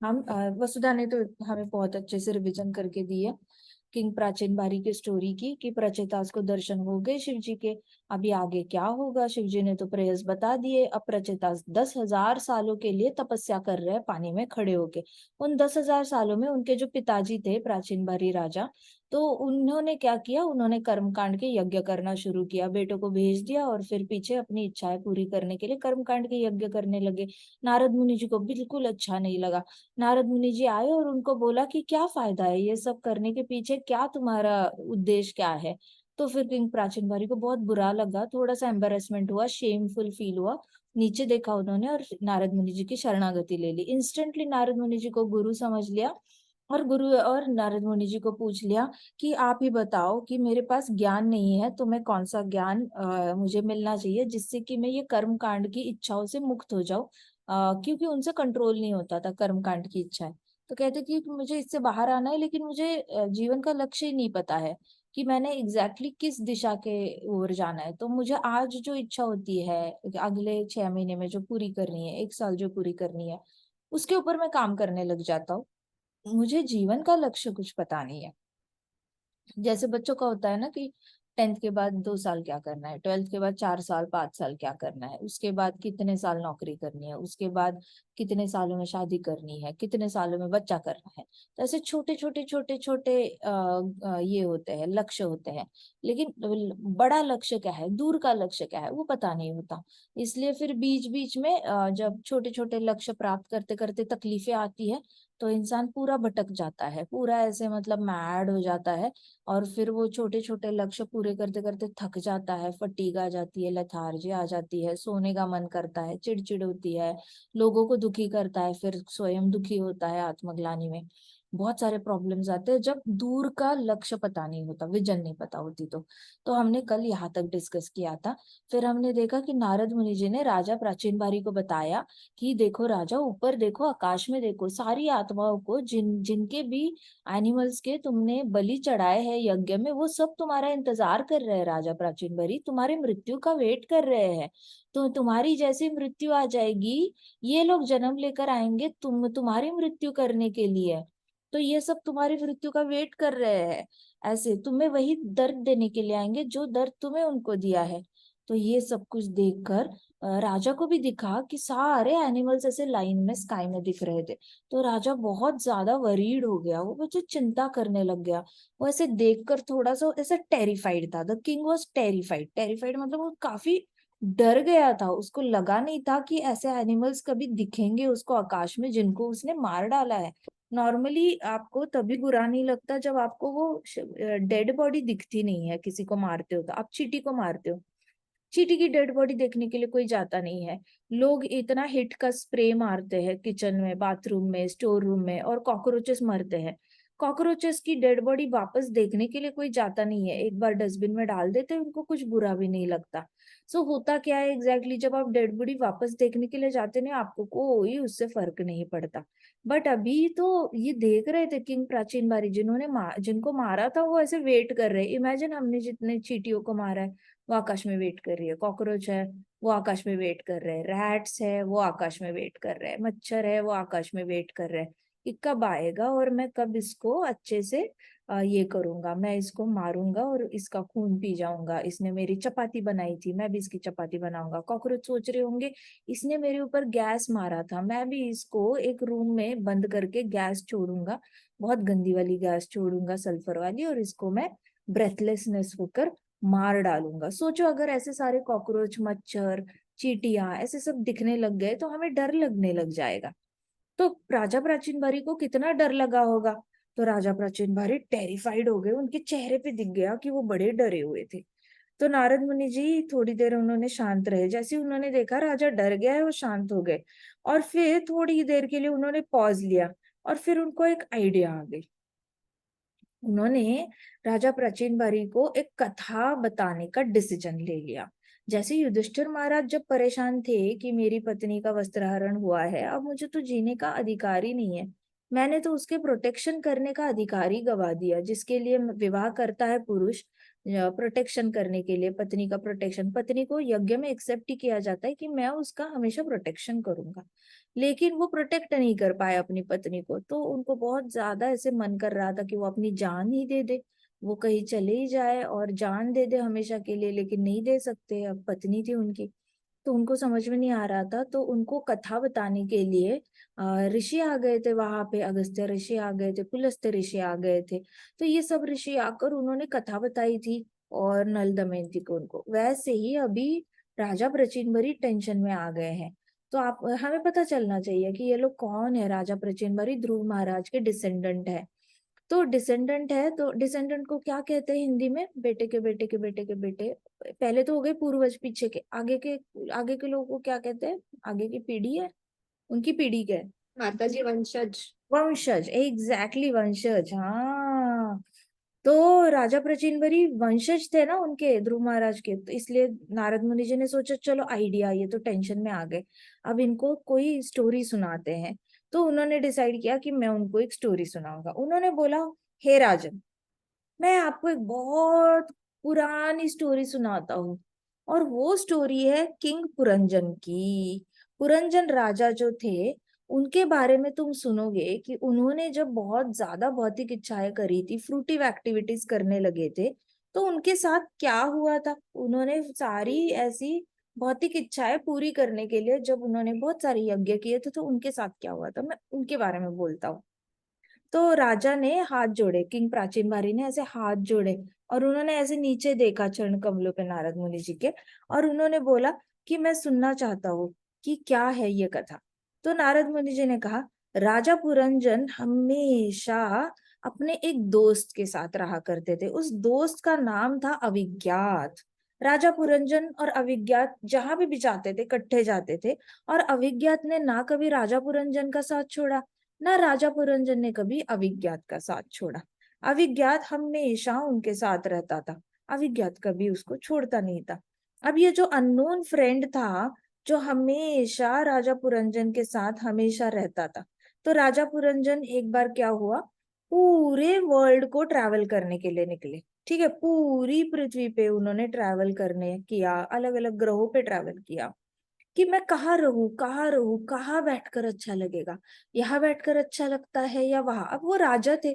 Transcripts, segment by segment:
हम वसुधा ने तो हमें बहुत अच्छे से रिवीजन करके दी है किंग प्राचीन बारी की स्टोरी की, कि प्रचेतास को दर्शन हो गए शिव जी के। अभी आगे क्या होगा, शिव जी ने तो प्रेयर्स बता दिए। अब प्रचेतास 10,000 सालों के लिए तपस्या कर रहे हैं पानी में खड़े होके। उन 10,000 सालों में उनके जो पिताजी थे प्राचीन बारी राजा, तो उन्होंने क्या किया, उन्होंने कर्मकांड के यज्ञ करना शुरू किया, बेटों को भेज दिया और फिर पीछे अपनी इच्छाएं पूरी करने के लिए कर्मकांड के यज्ञ करने लगे। नारद मुनि जी को बिल्कुल अच्छा नहीं लगा। नारद मुनि जी आए और उनको बोला कि क्या फायदा है ये सब करने के पीछे, क्या तुम्हारा उद्देश्य क्या है। तो फिर किंग प्राचीन बारी को बहुत बुरा लगा, थोड़ा सा एम्बेरसमेंट हुआ, शेमफुल फील हुआ। नीचे देखा उन्होंने और नारद मुनि जी की शरणागति ले ली। इंस्टेंटली नारद मुनि जी को गुरु समझ लिया, और गुरु और नारद मुनि जी को पूछ लिया कि आप ही बताओ कि मेरे पास ज्ञान नहीं है, तो मैं कौन सा ज्ञान मुझे मिलना चाहिए जिससे कि मैं ये कर्म कांड की इच्छाओं से मुक्त हो जाऊं। क्योंकि उनसे कंट्रोल नहीं होता था कर्म कांड की इच्छाएं। तो कहते कि मुझे इससे बाहर आना है, लेकिन मुझे जीवन का लक्ष्य ही नहीं पता है कि मैंने एग्जैक्टली किस दिशा के ओर जाना है। तो मुझे आज जो इच्छा होती है अगले 6 महीने में जो पूरी करनी है, 1 साल जो पूरी करनी है, उसके ऊपर मैं काम करने लग जाता हूँ। मुझे जीवन का लक्ष्य कुछ पता नहीं है। जैसे बच्चों का होता है ना कि 10th के बाद 2 साल क्या करना है, 12th के बाद 4 साल 5 साल क्या करना है, उसके बाद कितने साल नौकरी करनी है, उसके बाद कितने सालों में शादी करनी है, कितने सालों में बच्चा करना है। तो ऐसे छोटे छोटे छोटे छोटे ये होते हैं, लक्ष्य होते हैं। लेकिन बड़ा लक्ष्य क्या है, दूर का लक्ष्य क्या है, वो पता नहीं होता। इसलिए फिर बीच बीच में जब छोटे छोटे लक्ष्य प्राप्त करते करते तकलीफें आती है, तो इंसान पूरा भटक जाता है, पूरा ऐसे मतलब मैड हो जाता है। और फिर वो छोटे छोटे लक्ष्य पूरे करते करते थक जाता है, फटीग आ जाती है, लेथार्जी आ जाती है, सोने का मन करता है, चिड़चिड़ होती है, लोगों को दुखी करता है, फिर स्वयं दुखी होता है आत्मग्लानि में। बहुत सारे प्रॉब्लम्स आते हैं जब दूर का लक्ष्य पता नहीं होता, विजन नहीं पता होती। तो हमने कल यहाँ तक डिस्कस किया था। फिर हमने देखा कि नारद मुनि जी ने राजा प्राचीन बारी को बताया कि देखो राजा, ऊपर देखो, आकाश में देखो, सारी आत्माओं को जिनके भी एनिमल्स के तुमने बलि चढ़ाए हैं यज्ञ में, वो सब तुम्हारा इंतजार कर रहे हैं राजा प्राचीन बरी, तुम्हारे मृत्यु का वेट कर रहे हैं। तो तुम्हारी जैसी मृत्यु आ जाएगी, ये लोग जन्म लेकर आएंगे तुम्हारी मृत्यु करने के लिए। तो ये सब तुम्हारी मृत्यु का वेट कर रहे हैं, ऐसे तुम्हें वही दर्द देने के लिए आएंगे जो दर्द तुम्हें उनको दिया है। तो ये सब कुछ देखकर राजा को भी दिखा कि सारे एनिमल्स ऐसे लाइन में स्काई में दिख रहे थे। तो राजा बहुत ज्यादा वरीड हो गया, वो मुझे चिंता करने लग गया। वो ऐसे देखकर थोड़ा सा ऐसा टेरिफाइड था। The king was terrified. Terrified मतलब वो काफी डर गया था, उसको लगा नहीं था कि ऐसे एनिमल्स कभी दिखेंगे उसको आकाश में जिनको उसने मार डाला है। नॉर्मली आपको तभी बुरा नहीं लगता जब आपको वो डेड बॉडी दिखती नहीं है, किसी को मारते हो तो आप चींटी को मारते हो, चींटी की डेड बॉडी देखने के लिए कोई जाता नहीं है। लोग इतना हिट का स्प्रे मारते हैं किचन में, बाथरूम में, स्टोर रूम में, और कॉकरोचेस मरते हैं। कॉकरोचेस की डेड बॉडी वापस देखने के लिए कोई जाता नहीं है, एक बार डस्टबिन में डाल देते हैं, उनको कुछ बुरा भी नहीं लगता। सो होता क्या है एग्जैक्टली, जब आप डेड बॉडी वापस देखने के लिए जाते नहीं, आपको कोई उससे फर्क नहीं पड़ता। बट अभी तो ये देख रहे थे किंग प्राचीन बारी, जिनको मारा था वो ऐसे वेट कर रहे। इमेजिन हमने जितने चींटियों को मारा है, वो आकाश में वेट कर रही है, कॉकरोच है वो आकाश में वेट कर रहे हैं, रैट्स है वो आकाश में वेट कर रहे हैं, मच्छर है वो आकाश में वेट कर रहे हैं कि कब आएगा और मैं कब इसको अच्छे से ये करूंगा, मैं इसको मारूंगा और इसका खून पी जाऊंगा, इसने मेरी चपाती बनाई थी मैं भी इसकी चपाती बनाऊंगा। कॉकरोच सोच रहे होंगे इसने मेरे ऊपर गैस मारा था, मैं भी इसको एक रूम में बंद करके गैस छोड़ूंगा, बहुत गंदी वाली गैस छोड़ूंगा, सल्फर वाली, और इसको मैं ब्रेथलेसनेस होकर मार डालूंगा। सोचो अगर ऐसे सारे कॉकरोच, मच्छर, चींटियां ऐसे सब दिखने लग गए तो हमें डर लगने लग जाएगा। तो राजा प्राचीन बारी को कितना डर लगा होगा। तो राजा प्राचीन बारी टेरिफाइड हो गए, उनके चेहरे पे दिख गया कि वो बड़े डरे हुए थे। तो नारद मुनि जी थोड़ी देर उन्होंने शांत रहे, जैसे ही उन्होंने देखा राजा डर गया है वो शांत हो गए। और फिर थोड़ी देर के लिए उन्होंने पॉज लिया, और फिर उनको एक आइडिया आ गई। उन्होंने राजा प्राचीन बारी को एक कथा बताने का डिसीजन ले लिया। जैसे युधिष्ठिर महाराज जब परेशान थे कि मेरी पत्नी का वस्त्रहरण हुआ है, अब मुझे तो जीने का अधिकार ही नहीं है, मैंने तो उसके प्रोटेक्शन करने का अधिकार ही गवा दिया, जिसके लिए विवाह करता है पुरुष प्रोटेक्शन करने के लिए, पत्नी का प्रोटेक्शन, पत्नी को यज्ञ में एक्सेप्ट ही किया जाता है कि मैं उसका हमेशा प्रोटेक्शन करूंगा, लेकिन वो प्रोटेक्ट नहीं कर पाए अपनी पत्नी को, तो उनको बहुत ज्यादा ऐसे मन कर रहा था कि वो अपनी जान ही दे दे, वो कहीं चले ही जाए और जान दे दे हमेशा के लिए, लेकिन नहीं दे सकते, अब पत्नी थी उनकी। तो उनको समझ में नहीं आ रहा था, तो उनको कथा बताने के लिए ऋषि आ गए थे वहां पे, अगस्त्य ऋषि आ गए थे, पुलस्त्य ऋषि आ गए थे। तो ये सब ऋषि आकर उन्होंने कथा बताई थी और नल दमयंती को उनको। वैसे ही अभी राजा प्रचिन बड़ी टेंशन में आ गए हैं। तो आप हमें पता चलना चाहिए कि ये लोग कौन है। राजा प्रचिन बड़ी ध्रुव महाराज के डिसेंडेंट है। तो डिसेंडेंट है, तो डिसेंडेंट को क्या कहते हैं हिंदी में? बेटे के बेटे के बेटे के बेटे। पहले तो हो गए पूर्वज, पीछे के, आगे के लोगों को क्या कहते हैं? आगे की पीढ़ी है, उनकी पीढ़ी क्या है? माता जी वंशज। वंशज, एग्जैक्टली वंशज, हाँ। तो राजा प्रचिनबरी वंशज थे ना उनके, ध्रुव महाराज के, तो इसलिए नारद मुनि जी ने सोचा चलो आइडिया, ये तो टेंशन में आ गए, अब इनको कोई स्टोरी सुनाते हैं। तो उन्होंने डिसाइड किया कि मैं उनको एक स्टोरी सुनाऊंगा। उन्होंने बोला, हे राजन, मैं आपको एक बहुत पुरानी स्टोरी सुनाता हूँ, और वो स्टोरी है किंग पुरंजन की। पुरंजन राजा जो थे, उनके बारे में तुम सुनोगे कि उन्होंने जब बहुत ज्यादा भौतिक इच्छाएं करी थी, फ्रूटिव एक्टिविटीज करने लगे थे, तो उनके साथ क्या हुआ था। उन्होंने सारी ऐसी भौतिक इच्छाएं पूरी करने के लिए जब उन्होंने बहुत सारे यज्ञ किए थे, तो उनके साथ क्या हुआ था, मैं उनके बारे में बोलता हूँ। तो राजा ने हाथ जोड़े, किंग प्राचीन बारी ने ऐसे हाथ जोड़े, और उन्होंने ऐसे नीचे देखा चरण कमलों पे नारद मुनि जी के, और उन्होंने बोला कि मैं सुनना चाहता हूँ कि क्या है ये कथा। तो नारद मुनि जी ने कहा, राजा पुरंजन हमेशा अपने एक दोस्त के साथ रहा करते थे। उस दोस्त का नाम था अविज्ञात। राजा पुरंजन और अविज्ञात जहां भी जाते थे, इकट्ठे जाते थे, और अविज्ञात ने ना कभी राजा पुरंजन का साथ छोड़ा, ना राजा पुरंजन ने कभी अविज्ञात का साथ छोड़ा। अविज्ञात हमेशा उनके साथ रहता था, अविज्ञात कभी उसको छोड़ता नहीं था। अब ये जो अननोन फ्रेंड था, जो हमेशा राजा पुरंजन के साथ हमेशा रहता था, तो राजा पुरंजन एक बार क्या हुआ, पूरे वर्ल्ड को ट्रैवल करने के लिए निकले। ठीक है, पूरी पृथ्वी पे उन्होंने ट्रैवल करने किया, अलग अलग ग्रहों पे ट्रैवल किया कि मैं कहाँ रहूं, कहाँ रहूं, कहाँ बैठकर अच्छा लगेगा, यहाँ बैठकर अच्छा लगता है या वहां। अब वो राजा थे,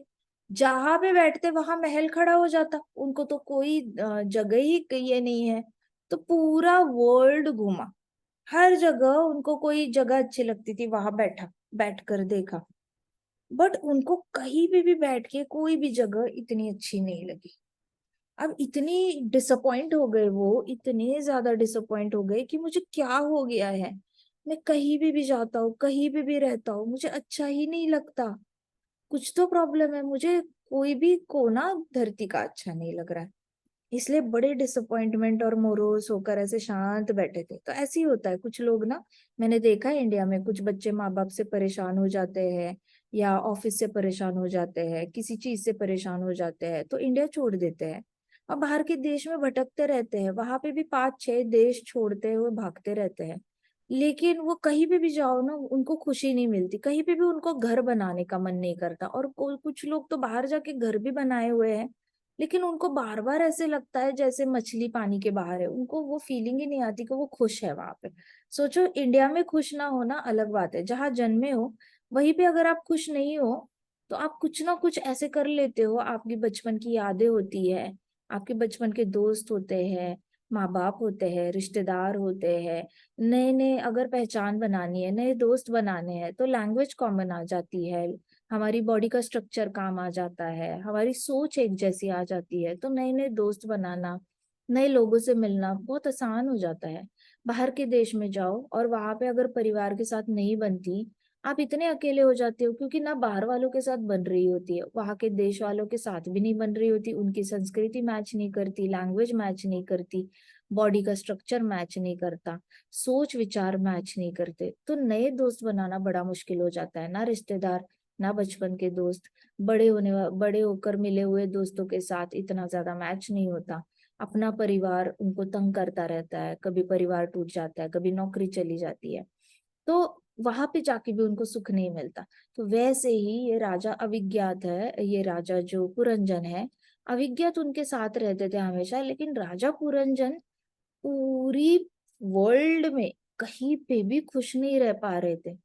जहां पे बैठते वहां महल खड़ा हो जाता, उनको तो कोई जगह ही ये नहीं है। तो पूरा वर्ल्ड घूमा, हर जगह उनको कोई जगह अच्छी लगती थी, वहां बैठा, बैठकर देखा, बट उनको कहीं भी बैठ के कोई भी जगह इतनी अच्छी नहीं लगी। अब इतनी डिसअपॉइंट हो गए वो, इतने ज्यादा डिसअपॉइंट हो गए कि मुझे क्या हो गया है, मैं कहीं भी जाता हूँ, कहीं भी रहता हूँ, मुझे अच्छा ही नहीं लगता, कुछ तो प्रॉब्लम है मुझे, कोई भी कोना धरती का अच्छा नहीं लग रहा है। इसलिए बड़े डिसअपॉइंटमेंट और मोरोस होकर ऐसे शांत बैठे थे। तो ऐसे ही होता है कुछ लोग ना, मैंने देखा है इंडिया में, कुछ बच्चे माँ बाप से परेशान हो जाते हैं, या ऑफिस से परेशान हो जाते हैं, किसी चीज से परेशान हो जाते हैं, तो इंडिया छोड़ देते हैं और बाहर के देश में भटकते रहते हैं, वहां पे भी 5-6 देश छोड़ते हुए भागते रहते हैं। लेकिन वो कहीं भी जाओ ना, उनको खुशी नहीं मिलती, कहीं पे भी उनको घर बनाने का मन नहीं करता। और कुछ लोग तो बाहर जाके घर भी बनाए हुए हैं, लेकिन उनको बार बार ऐसे लगता है जैसे मछली पानी के बाहर है, उनको वो फीलिंग ही नहीं आती कि वो खुश है वहां पे। सोचो, इंडिया में खुश ना होना अलग बात है, जहां जन्मे हो वहीं पे अगर आप खुश नहीं हो, तो आप कुछ ना कुछ ऐसे कर लेते हो, आपकी बचपन की यादें होती है, आपके बचपन के दोस्त होते हैं, माँ बाप होते हैं, रिश्तेदार होते हैं, नए नए अगर पहचान बनानी है, नए दोस्त बनाने हैं, तो लैंग्वेज कॉमन आ जाती है, हमारी बॉडी का स्ट्रक्चर काम आ जाता है, हमारी सोच एक जैसी आ जाती है, तो नए नए दोस्त बनाना, नए लोगों से मिलना बहुत आसान हो जाता है। बाहर के देश में जाओ और वहां पे अगर परिवार के साथ नहीं बनती, आप इतने अकेले हो जाते हो, क्योंकि ना बाहर वालों के साथ बन रही होती है, वहां के देश वालों के साथ भी नहीं बन रही होती, उनकी संस्कृति मैच नहीं करती, लैंग्वेज मैच नहीं करती, बॉडी का स्ट्रक्चर मैच नहीं करता, सोच विचार मैच नहीं करते, तो नए दोस्त बनाना बड़ा मुश्किल हो जाता है। ना रिश्तेदार, ना बचपन के दोस्त, बड़े होकर मिले हुए दोस्तों के साथ इतना ज्यादा मैच नहीं होता। अपना परिवार उनको तंग करता रहता है, कभी परिवार टूट जाता है, कभी नौकरी चली जाती है, तो वहां पे जाके भी उनको सुख नहीं मिलता। तो वैसे ही ये राजा अविज्ञात है, ये राजा जो पुरंजन है, अविज्ञात उनके साथ रहते थे हमेशा, लेकिन राजा पुरंजन पूरी वर्ल्ड में कहीं पे भी खुश नहीं रह पा रहे थे।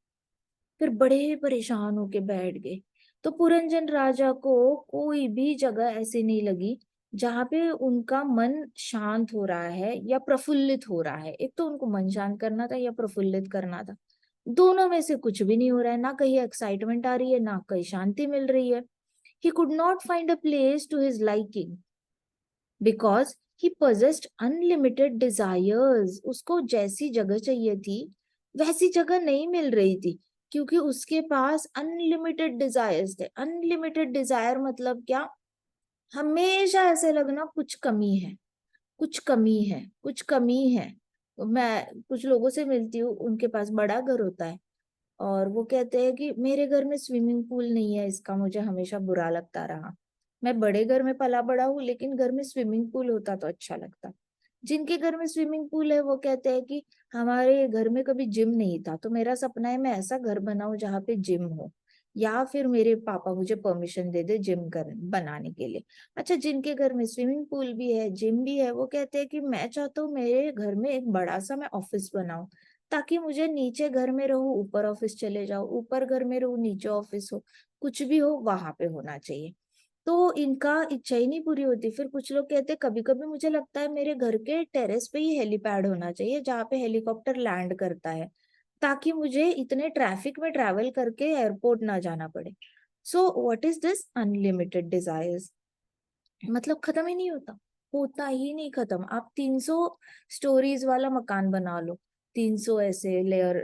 फिर बड़े परेशान होके बैठ गए। तो पुरंजन राजा को कोई भी जगह ऐसी नहीं लगी जहां पे उनका मन शांत हो रहा है या प्रफुल्लित हो रहा है। एक तो उनको मन शांत करना था या प्रफुल्लित करना था, दोनों में से कुछ भी नहीं हो रहा है। ना कहीं एक्साइटमेंट आ रही है, ना कहीं शांति मिल रही है। He could not find a place to his liking because he possessed unlimited desires. उसको जैसी जगह चाहिए थी वैसी जगह नहीं मिल रही थी, क्योंकि उसके पास अनलिमिटेड डिजायर्स थे। अनलिमिटेड डिजायर मतलब क्या? हमेशा ऐसे लगना कुछ कमी है, कुछ कमी है, कुछ कमी है। मैं कुछ लोगों से मिलती हूँ, उनके पास बड़ा घर होता है और वो कहते हैं कि मेरे घर में स्विमिंग पूल नहीं है, इसका मुझे हमेशा बुरा लगता रहा। मैं बड़े घर में पला बड़ा हूँ, लेकिन घर में स्विमिंग पूल होता तो अच्छा लगता। जिनके घर में स्विमिंग पूल है वो कहते हैं कि हमारे घर में कभी जिम नहीं था, तो मेरा सपना है मैं ऐसा घर बनाऊं जहाँ पे जिम हो, या फिर मेरे पापा मुझे परमिशन दे दे जिम कर बनाने के लिए। अच्छा, जिनके घर में स्विमिंग पूल भी है, जिम भी है, वो कहते हैं कि मैं चाहता हूँ मेरे घर में एक बड़ा सा मैं ऑफिस बनाऊं, ताकि मुझे नीचे घर में रहूं ऊपर ऑफिस चले जाओ, ऊपर घर में रहूं नीचे ऑफिस हो, कुछ भी हो वहां पे होना चाहिए। तो इनका इच्छा ही नहीं पूरी होती। फिर कुछ लोग कहते हैं कभी कभी मुझे लगता है मेरे घर के टेरेस पे ही हेलीपैड होना चाहिए, जहाँ पे हेलीकॉप्टर लैंड करता है, ताकि मुझे इतने ट्रैफिक में ट्रैवल करके एयरपोर्ट ना जाना पड़े। So what is this unlimited desires? मतलब खत्म ही नहीं होता, होता ही नहीं खत्म। आप 300 स्टोरीज वाला मकान बना लो, 300 ऐसे लेयर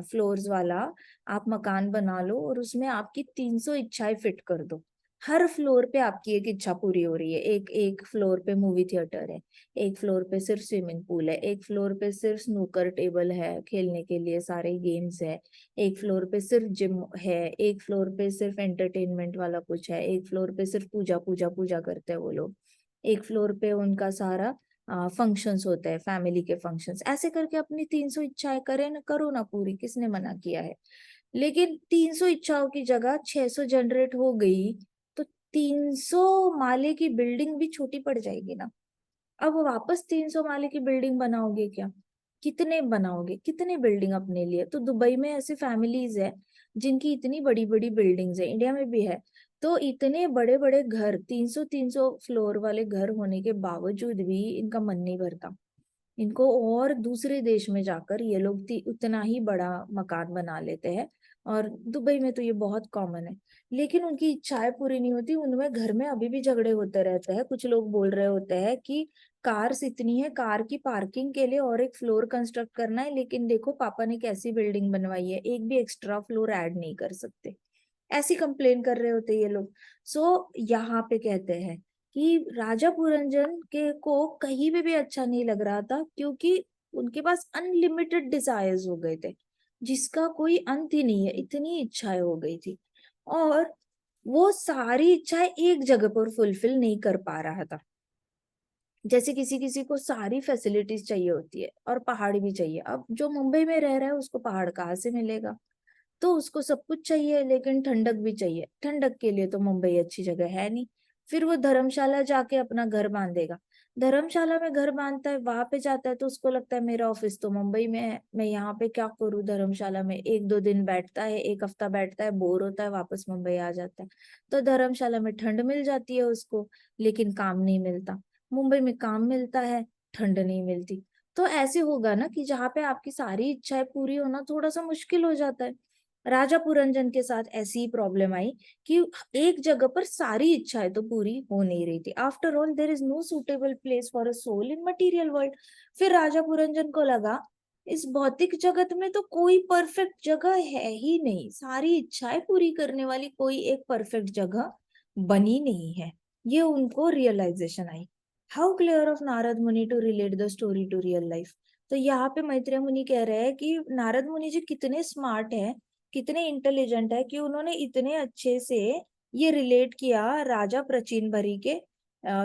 फ्लोर्स वाला आप मकान बना लो, और उसमें आपकी 300 इच्छाएं फिट कर दो। हर फ्लोर पे आपकी एक इच्छा पूरी हो रही है। एक एक फ्लोर पे मूवी थिएटर है, एक फ्लोर पे सिर्फ स्विमिंग पूल है, एक फ्लोर पे सिर्फ स्नूकर टेबल है खेलने के लिए सारे गेम्स है, एक फ्लोर पे सिर्फ जिम है, एक फ्लोर पे सिर्फ एंटरटेनमेंट वाला कुछ है, एक फ्लोर पे सिर्फ पूजा पूजा पूजा करते हैं वो लोग, एक फ्लोर पे उनका सारा फंक्शंस होते हैं, फैमिली के फंक्शंस। ऐसे करके अपनी 300 इच्छाएं करें ना, करो ना पूरी, किसने मना किया है? लेकिन 300 इच्छाओं की जगह 600 जनरेट हो गई, तो 300 माले की बिल्डिंग भी छोटी पड़ जाएगी ना। अब वापस 300 माले की बिल्डिंग बनाओगे क्या? कितने बनाओगे, कितने बिल्डिंग अपने लिए? तो दुबई में ऐसी फैमिलीज है जिनकी इतनी बड़ी बड़ी बिल्डिंग्स है, इंडिया में भी है। तो इतने बड़े बड़े घर, 300 फ्लोर वाले घर होने के बावजूद भी इनका मन नहीं भरता। इनको और दूसरे देश में जाकर ये लोग उतना ही बड़ा मकान बना लेते हैं, और दुबई में तो ये बहुत कॉमन है। लेकिन उनकी इच्छाएं पूरी नहीं होती, उनमें घर में अभी भी झगड़े होते रहते हैं। कुछ लोग बोल रहे होते हैं कि कार्स इतनी है, कार की पार्किंग के लिए और एक फ्लोर कंस्ट्रक्ट करना है, लेकिन देखो पापा ने कैसी बिल्डिंग बनवाई है, एक भी एक्स्ट्रा फ्लोर ऐड नहीं कर सकते। ऐसी कंप्लेन कर रहे होते ये लोग। सो यहाँ पे कहते हैं कि राजा पुरंजन के को कहीं भी अच्छा नहीं लग रहा था, क्योंकि उनके पास अनलिमिटेड डिजायर्स हो गए थे, जिसका कोई अंत ही नहीं है, इतनी इच्छाएं हो गई थी। और वो सारी इच्छाएं एक जगह पर फुलफिल नहीं कर पा रहा था। जैसे किसी किसी को सारी फैसिलिटीज चाहिए होती है और पहाड़ भी चाहिए। अब जो मुंबई में रह रहा है उसको पहाड़ कहाँ से मिलेगा? तो उसको सब कुछ चाहिए, लेकिन ठंडक भी चाहिए। ठंडक के लिए तो मुंबई अच्छी जगह है नहीं। फिर वो धर्मशाला जाके अपना घर बांधेगा। धर्मशाला में घर बांधता है, वहां पे जाता है तो उसको लगता है मेरा ऑफिस तो मुंबई में है, मैं यहाँ पे क्या करूँ? धर्मशाला में एक दो दिन बैठता है, एक हफ्ता बैठता है, बोर होता है, वापस मुंबई आ जाता है। तो धर्मशाला में ठंड मिल जाती है उसको, लेकिन काम नहीं मिलता। मुंबई में काम मिलता है, ठंड नहीं मिलती। तो ऐसे होगा ना कि जहाँ पे आपकी सारी इच्छाएं पूरी होना थोड़ा सा मुश्किल हो जाता है। राजा पुरंजन के साथ ऐसी ही प्रॉब्लम आई कि एक जगह पर सारी इच्छाएं तो पूरी हो नहीं रही थी। After all there is no suitable place for a soul in material world. फिर राजा पुरंजन को लगा इस भौतिक जगत में तो कोई परफेक्ट जगह है ही नहीं, सारी इच्छाएं पूरी करने वाली कोई एक परफेक्ट जगह बनी नहीं है। ये उनको रियलाइजेशन आई। How clear of Narad Muni to relate the story to real life. तो यहाँ पे मैत्रेय मुनि कह रहे हैं कि नारद मुनि जी कितने स्मार्ट है, कितने इंटेलिजेंट है, कि उन्होंने इतने अच्छे से ये रिलेट किया राजा प्रचीन भरी के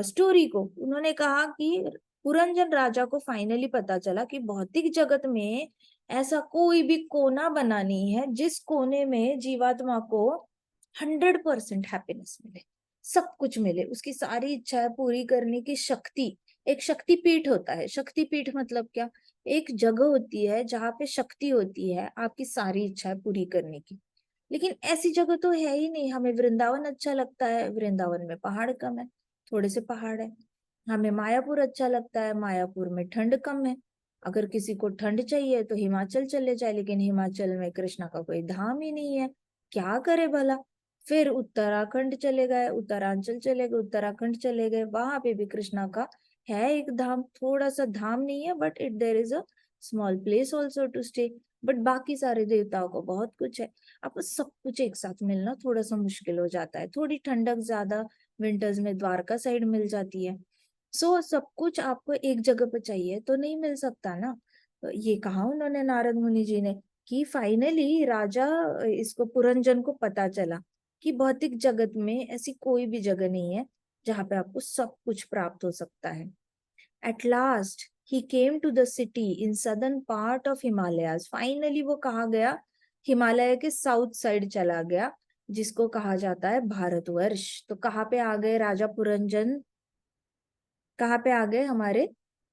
स्टोरी को। उन्होंने कहा कि पुरंजन राजा को फाइनली पता चला कि भौतिक जगत में ऐसा कोई भी कोना बना नहीं है जिस कोने में जीवात्मा को 100% हैप्पीनेस मिले। सब कुछ मिले, उसकी सारी इच्छाएं पूरी करने की शक्ति। एक शक्ति पीठ होता है, शक्ति पीठ मतलब क्या, एक जगह होती है जहाँ पे शक्ति होती है आपकी सारी इच्छाएं पूरी करने की। लेकिन ऐसी जगह तो है ही नहीं। हमें वृंदावन अच्छा लगता है, वृंदावन में पहाड़ कम है, थोड़े से पहाड़ है। हमें मायापुर अच्छा लगता है, मायापुर में ठंड कम है। अगर किसी को ठंड चाहिए तो हिमाचल चले जाए, लेकिन हिमाचल में कृष्णा का कोई धाम ही नहीं है, क्या करे भला। फिर उत्तराखंड चले गए, उत्तरांचल चले गए, उत्तराखंड चले गए, वहां पे भी कृष्णा का है एक धाम, थोड़ा सा धाम नहीं है, but it there is a small place also to stay. But बाकी सारे देवताओं को बहुत कुछ है। आपको सब कुछ एक साथ मिलना थोड़ा सा मुश्किल हो जाता है। थोड़ी ठंडक ज्यादा विंटर्स में द्वारका साइड मिल जाती है। सो सब कुछ आपको एक जगह पे चाहिए तो नहीं मिल सकता ना। तो ये कहा उन्होंने नारद मुनि जी ने, कि फाइनली राजा इसको पुरंजन को पता चला कि भौतिक जगत में ऐसी कोई भी जगह नहीं है जहाँ पे आपको सब कुछ प्राप्त हो सकता है। At last he came to the city in southern part of Himalayas. Finally वो कहा गया, हिमालय के साउथ साइड चला गया, जिसको कहा जाता है भारतवर्ष। तो कहाँ पे आ गए राजा पुरंजन, कहाँ पे आ गए, हमारे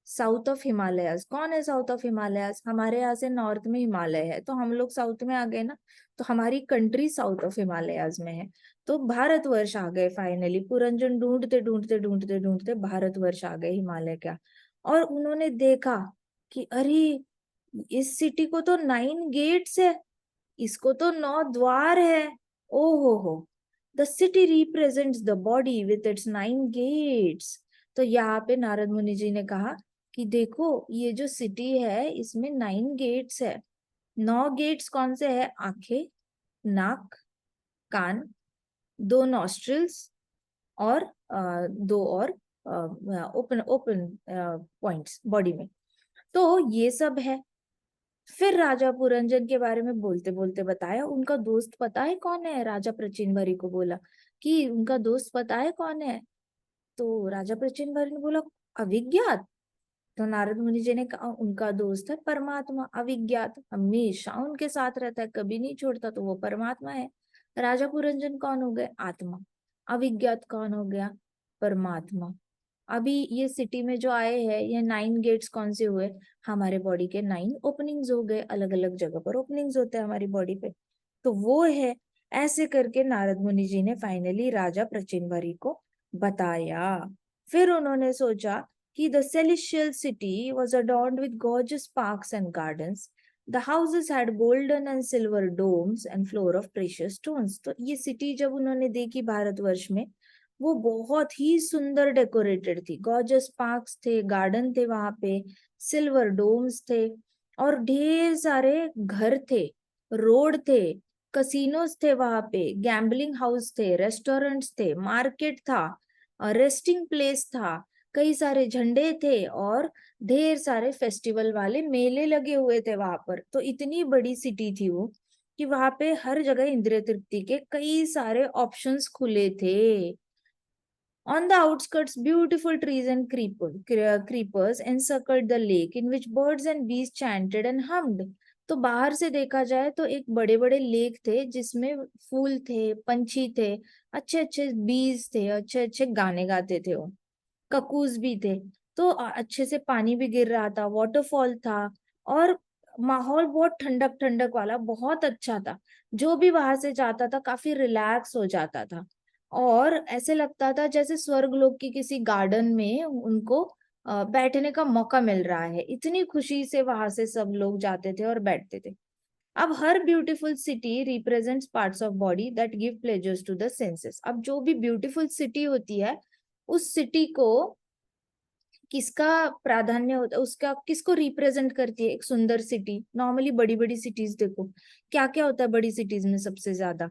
साउथ ऑफ हिमालयाज। कौन है साउथ ऑफ हिमालयाज, हमारे यहाँ से नॉर्थ में हिमालय है, तो हम लोग साउथ में आ गए ना। तो हमारी कंट्री साउथ ऑफ हिमालयाज में है। तो भारतवर्ष आ गए फाइनली। पुरंजन ढूंढते ढूंढते ढूंढते ढूंढते भारतवर्ष आ गए, हिमालय का। और उन्होंने देखा कि अरे, इस सिटी को तो 9 गेट्स है, इसको तो 9 द्वार है। ओ हो, the city represents the body with its 9 gates. तो यहाँ पे नारद मुनि जी ने कहा कि देखो, ये जो सिटी है इसमें 9 गेट्स है। 9 गेट्स कौन से है, आंखें, नाक, कान, 2 नॉस्ट्रिल्स, और दो और ओपन ओपन पॉइंट्स बॉडी में। तो ये सब है। फिर राजा पुरंजन के बारे में बोलते बोलते बताया, उनका दोस्त पता है कौन है। राजा प्रचिनभरी को बोला कि उनका दोस्त पता है कौन है। तो राजा प्रचिनभरी ने बोला, अविज्ञात। तो नारद मुनि जी ने कहा, उनका दोस्त है परमात्मा अविज्ञात, हमेशा उनके साथ रहता है, कभी नहीं छोड़ता, तो वो परमात्मा है। राजा पुरंजन कौन हो गए, आत्मा। अविज्ञात कौन हो गया, परमात्मा। अभी ये सिटी में जो आए हैं, ये 9 गेट्स कौन से हुए, हमारे बॉडी के 9 ओपनिंग्स हो गए। अलग अलग जगह पर ओपनिंग्स होते हैं हमारी बॉडी पे, तो वो है। ऐसे करके नारद मुनि जी ने फाइनली राजा प्रचिनभरी को बताया। फिर उन्होंने सोचा कि the celestial city was adorned with gorgeous parks and gardens. The houses had golden and silver domes and floor of precious stones. तो ये सिटी जब उन्होंने देखी भारतवर्ष में, वो बहुत ही सुंदर डेकोरेटेड थी। गॉर्जियस पार्क्स थे, गार्डन थे वहां पे, सिल्वर डोम्स थे, और ढेर सारे घर थे, रोड थे, कसिनोज थे वहां पे, गैम्बलिंग हाउस थे, रेस्टोरेंट्स थे, मार्केट था, रेस्टिंग प्लेस था, कई सारे झंडे थे, और ढेर सारे फेस्टिवल वाले मेले लगे हुए थे वहां पर। तो इतनी बड़ी सिटी थी वो, कि वहां पे हर जगह इंद्रिय तृप्ति के कई सारे ऑप्शंस खुले थे। On the outskirts, beautiful trees and creepers encircled the lake, in which birds and bees chanted and hummed. तो बाहर से देखा जाए तो एक बड़े बड़े लेक थे, जिसमें फूल थे, पंछी थे, अच्छे अच्छे बीज थे, अच्छे अच्छे गाने गाते थे वो, ककूस भी थे। तो अच्छे से पानी भी गिर रहा था, वाटरफॉल था, और माहौल बहुत ठंडक ठंडक वाला, बहुत अच्छा था। जो भी वहां से जाता था काफी रिलैक्स हो जाता था, और ऐसे लगता था जैसे स्वर्गलोक की किसी गार्डन में उनको बैठने का मौका मिल रहा है। इतनी खुशी से वहां से सब लोग जाते थे और बैठते थे। अब her beautiful city represents parts of body that give pleasures to the senses. अब जो भी ब्यूटीफुल सिटी होती है, उस सिटी को किसका प्राधान्य होता है, उसका किसको रिप्रेजेंट करती है, एक सुंदर सिटी। नॉर्मली बड़ी बड़ी सिटीज देखो, क्या क्या होता है बड़ी सिटीज में सबसे ज्यादा।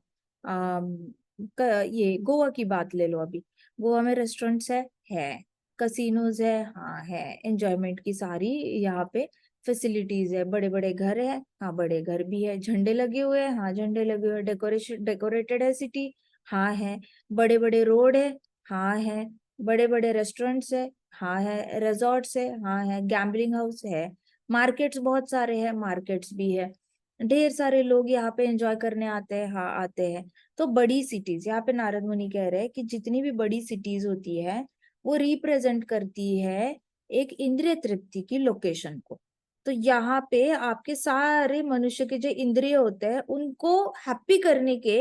ये गोवा की बात ले लो अभी। गोवा में रेस्टोरेंट्स है, कसिनोज है, हाँ है, एंजॉयमेंट की सारी यहाँ पे फैसिलिटीज है। बड़े बड़े घर है, हाँ बड़े घर भी है, झंडे लगे हुए हैं, हाँ झंडे लगे हुए हैं, डेकोरेशन डेकोरेटेड है सिटी, हाँ है, बड़े बड़े रोड है, हाँ है, बड़े बड़े रेस्टोरेंट्स है, हाँ है, रिजॉर्ट्स है, हाँ है, गैम्बलिंग हाउस है, मार्केट्स बहुत सारे हैं, मार्केट्स भी है, ढेर सारे लोग यहाँ पे एंजॉय करने आते हैं, हाँ आते हैं। तो बड़ी सिटीज, यहाँ पे नारद मुनि कह रहे हैं कि जितनी भी बड़ी सिटीज होती है वो रिप्रेजेंट करती है एक इंद्रिय तृप्ति की लोकेशन को। तो यहाँ पे आपके सारे मनुष्य के जो इंद्रिय होते हैं उनको हैप्पी करने के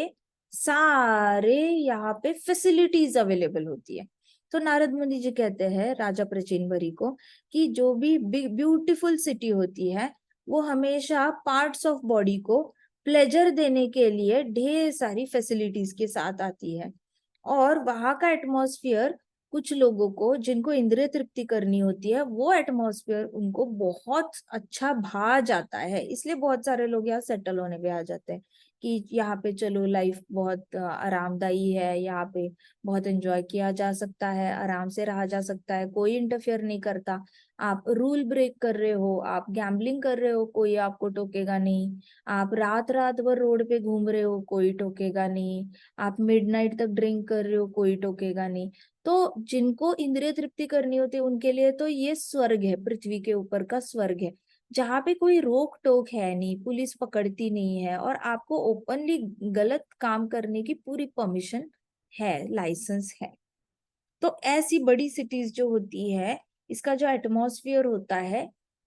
सारे यहाँ पे फैसिलिटीज अवेलेबल होती है। तो नारद मुनि जी कहते हैं राजा प्रचिनबरी को कि जो भी ब्यूटीफुल सिटी होती है वो हमेशा पार्ट्स ऑफ बॉडी को प्लेजर देने के लिए ढेर सारी फैसिलिटीज के साथ आती है। और वहां का एटमॉस्फेयर कुछ लोगों को जिनको इंद्रिय तृप्ति करनी होती है वो एटमॉस्फेयर उनको बहुत अच्छा भा जाता है, इसलिए बहुत सारे लोग यहाँ सेटल होने पे आ जाते हैं कि यहाँ पे चलो लाइफ बहुत आरामदायी है, यहाँ पे बहुत एंजॉय किया जा सकता है, आराम से रहा जा सकता है, कोई इंटरफेयर नहीं करता। आप रूल ब्रेक कर रहे हो, आप गैम्बलिंग कर रहे हो, कोई आपको टोकेगा नहीं। आप रात रात भर रोड पे घूम रहे हो, कोई टोकेगा नहीं। आप मिडनाइट तक ड्रिंक कर रहे हो, कोई टोकेगा नहीं। तो जिनको इंद्रिय तृप्ति करनी होती है उनके लिए तो ये स्वर्ग है, पृथ्वी के ऊपर का स्वर्ग है, जहाँ पे कोई रोक टोक है नहीं, पुलिस पकड़ती नहीं है और आपको ओपनली गलत काम करने की पूरी परमिशन है, लाइसेंस है। तो ऐसी बड़ी सिटीज जो होती है इसका जो एटमॉस्फेयर होता है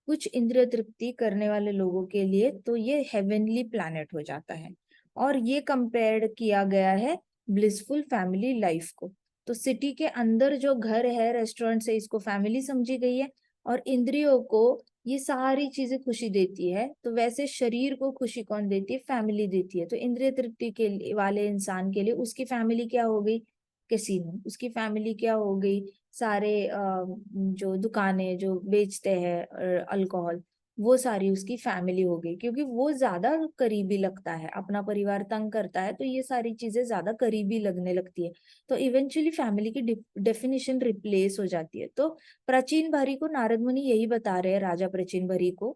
कुछ इंद्रिय तृप्ति करने वाले लोगों के लिए तो ये हेवनली प्लैनेट हो जाता है। और ये कंपेयर किया गया है ब्लिसफुल फैमिली लाइफ को। तो सिटी के अंदर जो घर है, रेस्टोरेंट से, इसको फैमिली समझी गई है और इंद्रियों को ये सारी चीजें खुशी देती है। तो वैसे शरीर को खुशी कौन देती है? फैमिली देती है। तो इंद्रिय तृप्ति के वाले इंसान के लिए उसकी फैमिली क्या हो गई? कैसीनो। उसकी फैमिली क्या हो गई? सारे जो दुकानें जो बेचते हैं अल्कोहल, वो सारी उसकी फैमिली हो गई, क्योंकि वो ज्यादा करीबी लगता है, अपना परिवार तंग करता है तो ये सारी चीजें ज्यादा करीबी लगने लगती है। तो इवेंचुअली फैमिली की डेफिनेशन रिप्लेस हो जाती है। तो प्राचीन भारी को नारद मुनि यही बता रहे हैं, राजा प्राचीन भारी को,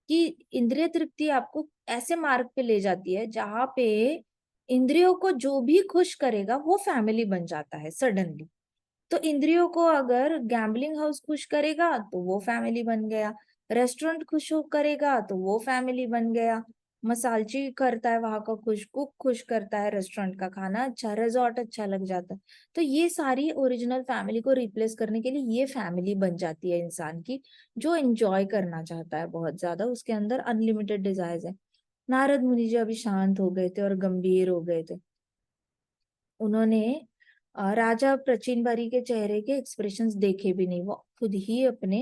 कि इंद्रिय तृप्ति आपको ऐसे मार्ग पे ले जाती है जहां पे इंद्रियों को जो भी खुश करेगा वो फैमिली बन जाता है सडनली। तो इंद्रियों को अगर गैम्बलिंग हाउस खुश करेगा तो वो फैमिली बन गया, रेस्टोरेंट खुश हो करेगा तो वो फैमिली बन गया, मसालची करता है वहां का खुश, कुक खुश करता है, रेस्टोरेंट का खाना अच्छा, रिजॉर्ट अच्छा लग जाता है। तो ये सारी ओरिजिनल फैमिली को रिप्लेस करने के लिए ये फैमिली बन जाती है इंसान की, जो एंजॉय करना चाहता है बहुत ज्यादा, उसके अंदर अनलिमिटेड डिजायर्स है। नारद मुनि जी अभी शांत हो गए थे और गंभीर हो गए थे। उन्होंने राजा प्रचिन बारी के चेहरे के एक्सप्रेशंस देखे भी नहीं, वो खुद ही अपने,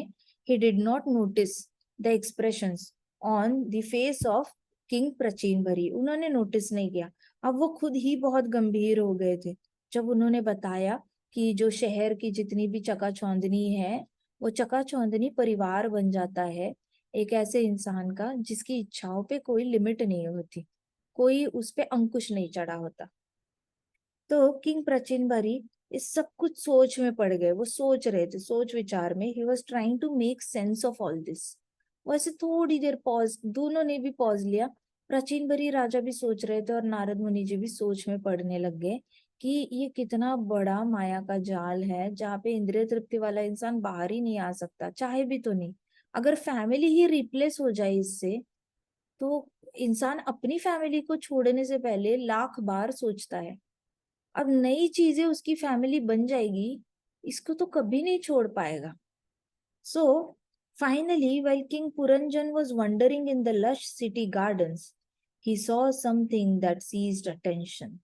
he did not notice the expressions on the face of king Prachinbarhi, उन्होंने नोटिस नहीं किया। अब वो खुद ही बहुत गंभीर हो गए थे जब उन्होंने बताया कि जो शहर की जितनी भी चकाचौंधनी है वो चकाचौंधनी परिवार बन जाता है एक ऐसे इंसान का जिसकी इच्छाओं पे कोई लिमिट नहीं होती, कोई उस पे अंकुश नहीं चढ़ा होता। तो किंग प्रचिन बरी इस सब कुछ सोच में पड़ गए, वो सोच रहे थे, सोच विचार में, he was trying to make sense of all this. वैसे थोड़ी देर पॉज, दोनों ने भी पॉज लिया, प्राचीन बरी राजा भी सोच रहे थे और नारद मुनि जी भी सोच में पड़ने लग गए कि ये कितना बड़ा माया का जाल है जहाँ पे इंद्रिय तृप्ति वाला इंसान बाहर ही नहीं आ सकता, चाहे भी तो नहीं। अगर फैमिली ही रिप्लेस हो जाए इससे, तो इंसान अपनी फैमिली को छोड़ने से पहले लाख बार सोचता है। अब नई चीजें उसकी फैमिली बन जाएगी, इसको तो कभी नहीं छोड़ पाएगा। So finally while King Puranjan was wandering in the lush city gardens, he saw something that seized attention.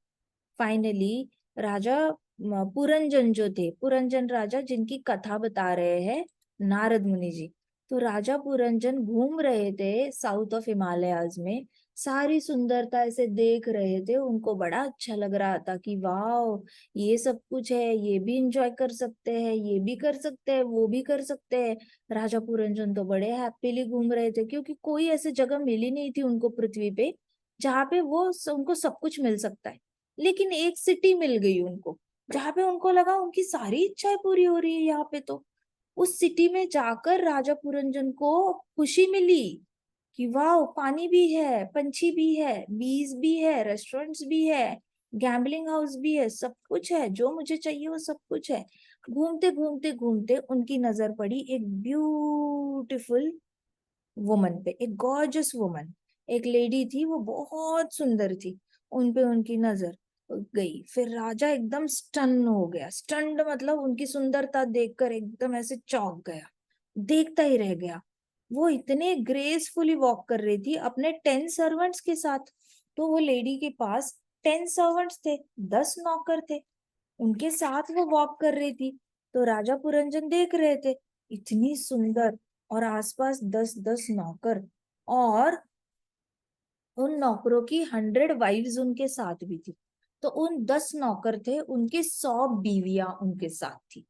Finally राजा पुरंजन जो थे, पुरंजन राजा जिनकी कथा बता रहे हैं नारद मुनि जी, तो राजा पुरंजन घूम रहे थे साउथ ऑफ हिमालयाज में, सारी सुंदरता ऐसे देख रहे थे, उनको बड़ा अच्छा लग रहा था कि वाह ये सब कुछ है, ये भी इंजॉय कर सकते हैं, ये भी कर सकते हैं, वो भी कर सकते हैं। राजा पुरंजन तो बड़े हैप्पीली घूम रहे थे क्योंकि कोई ऐसी जगह मिली नहीं थी उनको पृथ्वी पे जहाँ पे वो उनको सब कुछ मिल सकता है। लेकिन एक सिटी मिल गई उनको जहाँ पे उनको लगा उनकी सारी इच्छाएं पूरी हो रही है यहाँ पे। तो उस सिटी में जाकर राजा पुरंजन को खुशी मिली कि वाह पानी भी है, पंछी भी है, बीज भी है, रेस्टोरेंट्स भी है, गैम्बलिंग हाउस भी है, सब कुछ है, जो मुझे चाहिए वो सब कुछ है। घूमते घूमते घूमते उनकी नजर पड़ी एक ब्यूटीफुल वुमन पे, एक गॉर्जियस वुमन, एक लेडी थी, वो बहुत सुंदर थी, उन पे उनकी नजर गई। फिर राजा एकदम स्टन हो गया। स्टन्ड मतलब उनकी सुंदरता देखकर एकदम ऐसे चौंक गया, देखता ही रह गया। वो इतने ग्रेसफुली वॉक कर रही थी अपने 10 सर्वेंट्स के साथ। तो वो लेडी के पास 10 सर्वेंट्स थे, 10 नौकर थे, उनके साथ वो वॉक कर रही थी। तो राजा पुरंजन देख रहे थे, इतनी सुंदर, और आसपास 10-10 नौकर, और उन नौकरों की 100 वाइव्स उनके साथ भी थी। तो उन 10 नौकर थे, उनके 100 बीवियां उनके साथ थी।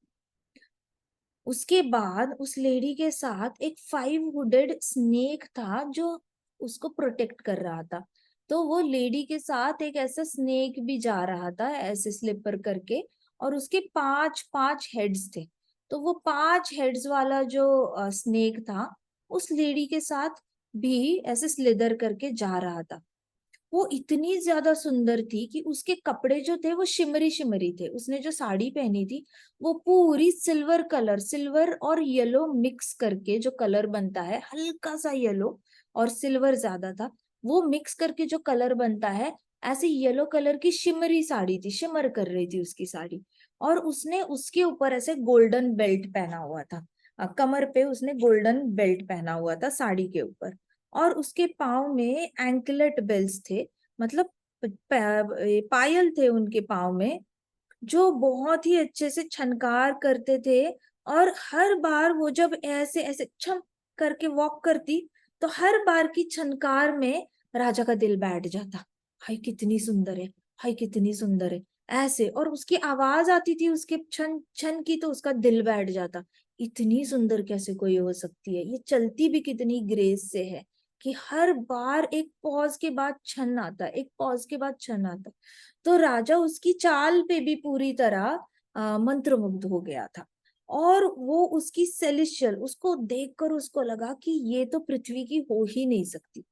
उसके बाद उस लेडी के साथ एक 5 वुडेड स्नेक था जो उसको प्रोटेक्ट कर रहा था। तो वो लेडी के साथ एक ऐसा स्नेक भी जा रहा था ऐसे स्लिपर करके, और उसके 5-5 हेड्स थे। तो वो 5 हेड्स वाला जो स्नेक था, उस लेडी के साथ भी ऐसे स्लिदर करके जा रहा था। वो इतनी ज्यादा सुंदर थी कि उसके कपड़े जो थे वो शिमरी शिमरी थे। उसने जो साड़ी पहनी थी वो पूरी सिल्वर कलर, सिल्वर और येलो मिक्स करके जो कलर बनता है, हल्का सा येलो और सिल्वर ज्यादा था, वो मिक्स करके जो कलर बनता है, ऐसे येलो कलर की शिमरी साड़ी थी, शिमर कर रही थी उसकी साड़ी। और उसने उसके ऊपर ऐसे गोल्डन बेल्ट पहना हुआ था, कमर पे उसने गोल्डन बेल्ट पहना हुआ था साड़ी के ऊपर। और उसके पाँव में एंकलेट बेल्स थे, मतलब पायल थे उनके पाँव में, जो बहुत ही अच्छे से छनकार करते थे। और हर बार वो जब ऐसे ऐसे छम करके वॉक करती, तो हर बार की छनकार में राजा का दिल बैठ जाता। हाय कितनी सुंदर है, हाय कितनी सुंदर है, ऐसे। और उसकी आवाज आती थी उसके छन छन की, तो उसका दिल बैठ जाता। इतनी सुंदर कैसे कोई हो सकती है, ये चलती भी कितनी ग्रेस से है, कि हर बार एक पॉज के बाद छन आता, एक पॉज के बाद छन आता। तो राजा उसकी चाल पे भी पूरी तरह मंत्रमुग्ध हो गया था। और वो उसकी सेलिशियल, उसको देखकर उसको लगा कि ये तो पृथ्वी की हो ही नहीं सकती,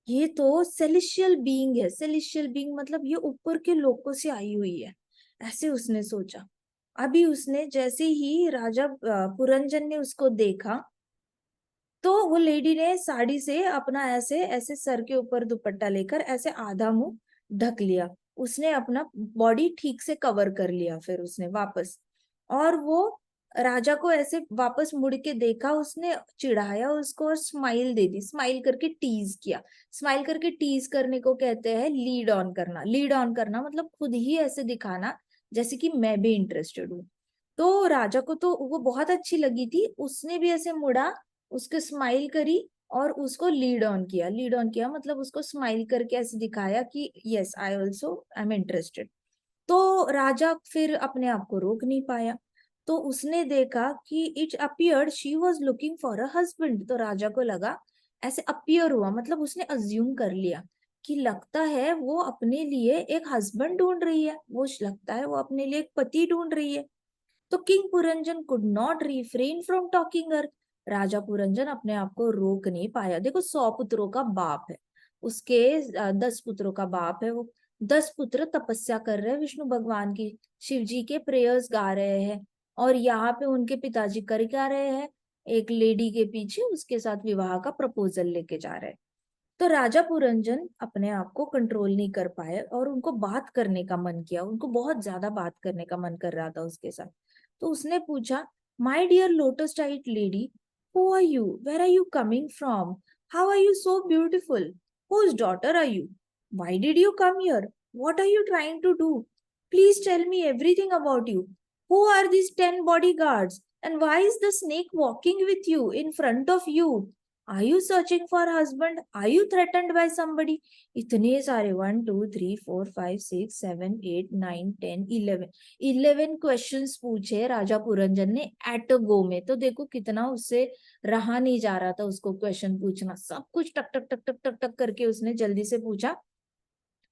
ये तो सेलिशियल बीइंग है। सेलिशियल बीइंग मतलब ये ऊपर के लोकों से आई हुई है, ऐसे उसने सोचा। अभी उसने जैसे ही राजा पुरंजन ने उसको देखा, तो वो लेडी ने साड़ी से अपना ऐसे ऐसे सर के ऊपर दुपट्टा लेकर ऐसे आधा मुंह ढक लिया। उसने अपना बॉडी ठीक से कवर कर लिया फिर उसने वापस। और वो राजा को ऐसे वापस मुड़ के देखा, उसने चिढ़ाया उसको और स्माइल दे दी, स्माइल करके टीज किया। स्माइल करके टीज करने को कहते हैं लीड ऑन करना। लीड ऑन करना मतलब खुद ही ऐसे दिखाना जैसे कि मैं भी इंटरेस्टेड हूँ। तो राजा को तो वो बहुत अच्छी लगी थी, उसने भी ऐसे मुड़ा, उसको स्माइल करी, और उसको लीड ऑन किया। लीड ऑन किया मतलब उसको स्माइल करके ऐसे दिखाया कि yes I also I am interested. तो राजा फिर अपने आप को रोक नहीं पाया। तो उसने देखा कि it appeared she was looking for a husband. तो राजा को लगा, ऐसे अपियर हुआ मतलब उसने अज्यूम कर लिया कि लगता है वो अपने लिए एक हस्बैंड ढूंढ रही है, वो लगता है वो अपने लिए एक पति ढूंढ रही है। तो king Puranjan could not refrain from talking her. राजा पुरंजन अपने आप को रोक नहीं पाया। देखो 100 पुत्रों का बाप है, उसके 10 पुत्रों का बाप है वो। 10 पुत्र तपस्या कर रहे हैं विष्णु भगवान की, शिव जी के प्रेयर्स गा रहे हैं, और यहाँ पे उनके पिताजी कर क्या रहे हैं, एक लेडी के पीछे उसके साथ विवाह का प्रपोजल लेके जा रहे हैं। तो राजा पुरंजन अपने आप को कंट्रोल नहीं कर पाए, और उनको बात करने का मन किया, उनको बहुत ज्यादा बात करने का मन कर रहा था उसके साथ। तो उसने पूछा, my dear lotus tight lady, who are you, where are you coming from, how are you so beautiful, whose daughter are you, why did you come here, what are you trying to do, please tell me everything about you, who are these 10 bodyguards, and why is the snake walking with you in front of you, are you searching for husband, are you threatened by somebody। इतने सारे 1 2 3 4 5 6 7 8 9 10 11 11 questions पूछे राजा पुरंजन ने at a गो में। तो देखो कितना उससे रहा नहीं जा रहा था उसको क्वेश्चन पूछना, सब कुछ टक टक टक टक टक टक करके उसने जल्दी से पूछा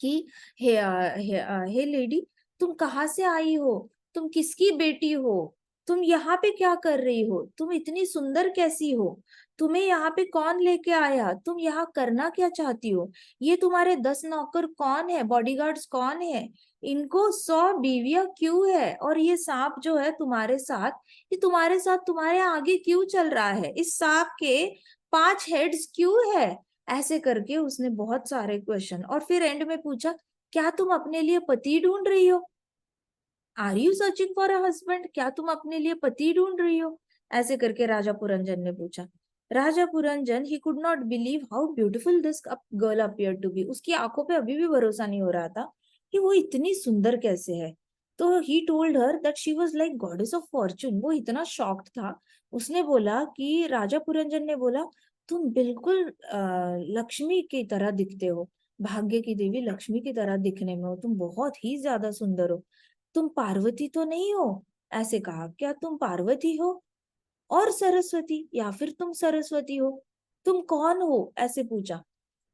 कि हे लेडी, तुम कहाँ से आई हो, तुम किसकी बेटी हो, तुम यहाँ पे क्या कर रही हो, तुम इतनी सुंदर कैसी हो, तुम्हें यहाँ पे कौन लेके आया, तुम यहाँ करना क्या चाहती हो, ये तुम्हारे 10 नौकर कौन है, बॉडीगार्ड्स कौन है, इनको 100 बीवियां क्यों है, और ये सांप जो है तुम्हारे साथ, ये तुम्हारे साथ तुम्हारे आगे क्यों चल रहा है, इस सांप के 5 हेड्स क्यों है, ऐसे करके उसने बहुत सारे क्वेश्चन, और फिर एंड में पूछा, क्या तुम अपने लिए पति ढूंढ रही हो? Are you searching for a husband? क्या तुम अपने लिए पति ढूंढ रही हो? ऐसे करके राजा पुरंजन ने पूछा। राजा Puranjan, he could not believe how beautiful this girl appear to be. उसकी आंखों पे अभी भी भरोसा नहीं हो रहा था कि वो इतनी सुंदर कैसे है। तो he told her that she was like goddess of Fortune. वो इतना शॉक्ड था। उसने बोला कि राजा पुरंजन ने बोला, तुम बिल्कुल लक्ष्मी की तरह दिखते हो, भाग्य की देवी लक्ष्मी की तरह दिखने में हो, तुम बहुत ही ज्यादा सुंदर हो। तुम पार्वती तो नहीं हो? ऐसे कहा। क्या तुम पार्वती हो और सरस्वती, या फिर तुम सरस्वती हो? तुम कौन हो? ऐसे पूछा।